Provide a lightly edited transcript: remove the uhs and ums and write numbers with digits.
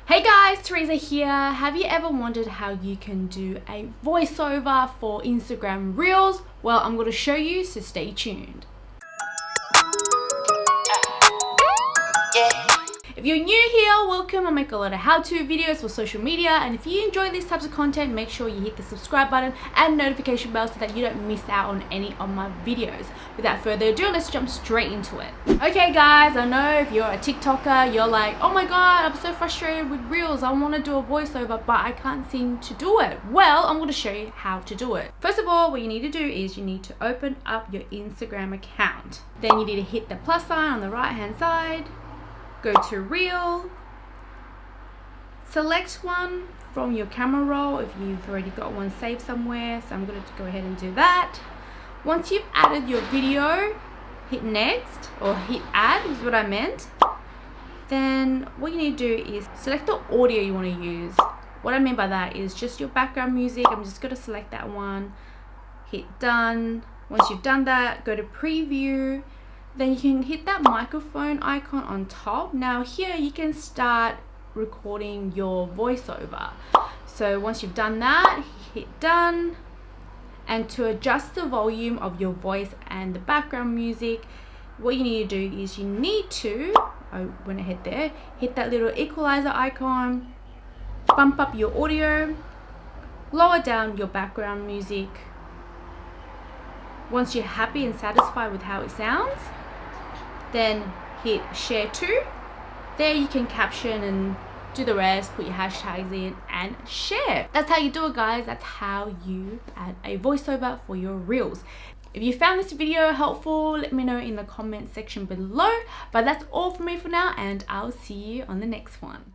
Hey guys, Theresa here. Have you ever wondered how you can do a voiceover for Instagram Reels? Well, I'm going to show you, so stay tuned. If you're new here, welcome. I make a lot of how-to videos for social media, and if you enjoy these types of content, make sure you hit the subscribe button and notification bell so that you don't miss out on any of my videos. Without further ado, let's jump straight into it. Okay guys, I know if you're a TikToker, you're like, oh my god, I'm so frustrated with Reels. I want to do a voiceover, but I can't seem to do it. Well, I'm going to show you how to do it. First of all, what you need to do is you need to open up your Instagram account. Then you need to hit the plus sign on the right hand side. Go to Reel, select one from your camera roll if you've already got one saved somewhere, so I'm going to go ahead and do that. Once you've added your video, hit next, or hit add is what I meant. Then what you need to do is select the audio you want to use. What I mean by that is just your background music. I'm just going to select that one, hit done. Once you've done that, go to preview. Then you can hit that microphone icon on top. Now here you can start recording your voiceover. So once you've done that, hit done. And to adjust the volume of your voice and the background music, what you need to do is you need to, I went ahead there, hit that little equalizer icon, bump up your audio, lower down your background music. Once you're happy and satisfied with how it sounds, then hit share to. There you can caption and do the rest, put your hashtags in and share. That's how you do it, guys. That's how you add a voiceover for your Reels. If you found this video helpful, let me know in the comment section below. But that's all from me for now, and I'll see you on the next one.